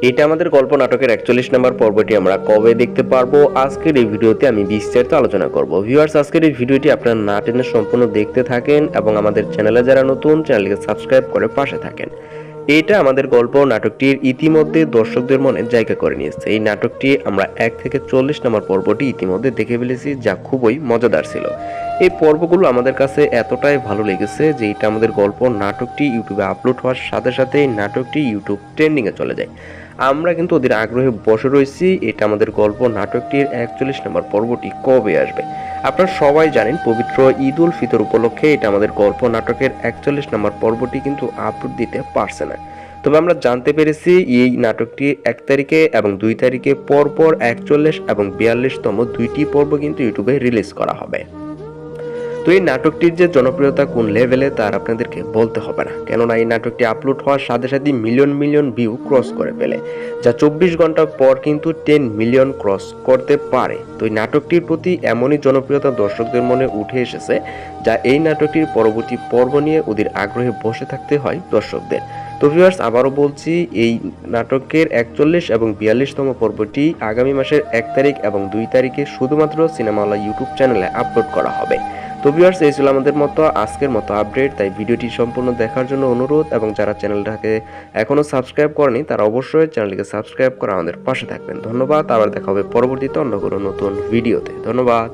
এটা আমাদের গল্প নাটকের ৪১ নম্বর পর্বটি আমরা কবে দেখতে পারবো আজকের এই ভিডিওতে আমি বিস্তারিত আলোচনা করব। ভিউয়ার্স, আজকের এই ভিডিওটি আপনারা না টেনে সম্পূর্ণ দেখতে থাকেন এবং আমাদের চ্যানেলে যারা নতুন চ্যানেলকে সাবস্ক্রাইব করে পাশে থাকেন। এটা আমাদের গল্প নাটকটির ইতিমধ্যে দর্শকদের মনে জায়গা করে নিয়েছে। এই নাটকটি আমরা ১ থেকে ৪০ নম্বর পর্বটি ইতিমধ্যে দেখে ফেলেছি, যা খুবই মজাদার ছিল। এই পর্বগুলো আমাদের কাছে এতটাই ভালো লেগেছে যে এটা আমাদের গল্প নাটকটি ইউটিউবে আপলোড হওয়ার সাথে সাথে নাটকটি ইউটিউব ট্রেন্ডিংয়ে চলে যায়। আমরা কিন্তু ওদের আগ্রহে বসে রয়েছি এটা আমাদের গল্প নাটকটির ৪১ নম্বর পর্বটি কবে আসবে। আপনারা সবাই জানেন পবিত্র ঈদ উল ফিতর উপলক্ষে এটা আমাদের গল্প নাটকের ৪১ নম্বর পর্বটি কিন্তু আপলোড দিতে পারছে না। তবে আমরা জানতে পেরেছি এই নাটকটি ১ তারিখে এবং ২ তারিখে পরপর ৪১ এবং ৪২তম দুইটি পর্ব কিন্তু ইউটিউবে রিলিজ করা হবে। তো এই নাটকটির যে জনপ্রিয়তা কোন লেভেলে তার আপনাদেরকে বলতে হবে না, কেননা এই নাটকটি আপলোড হওয়ার সাথে সাথে মিলিয়ন মিলিয়ন ভিউ ক্রস করে ফেলে, যা ২৪ ঘন্টা পর কিন্তু 10 মিলিয়ন ক্রস করতে পারে। তো এই নাটকটির প্রতি এমনই জনপ্রিয়তা দর্শকদের মনে উঠে এসেছে, যা এই নাটকটির পরবর্তী পর্ব নিয়ে ওদের আগ্রহে বসে থাকতে হয় দর্শকদের। তো ভিউয়ার্স, আবারও বলছি, এই নাটকের ৪১ এবং ৪২তম পর্বটি আগামী মাসের ১ তারিখ এবং ২ তারিখে শুধুমাত্র সিনেমাওয়ালা ইউটিউব চ্যানেলে আপলোড করা হবে। তো ভিউয়ার্স, এই ছিল আমাদের মতো আজকের মতো আপডেট। তাই ভিডিওটি সম্পূর্ণ দেখার জন্য অনুরোধ, এবং যারা চ্যানেলটাকে এখনও সাবস্ক্রাইব করেনি তারা অবশ্যই চ্যানেলটিকে সাবস্ক্রাইব করে আমাদের পাশে থাকবেন। ধন্যবাদ। আবার দেখা হবে পরবর্তীতে অন্য কোনো নতুন ভিডিওতে। ধন্যবাদ।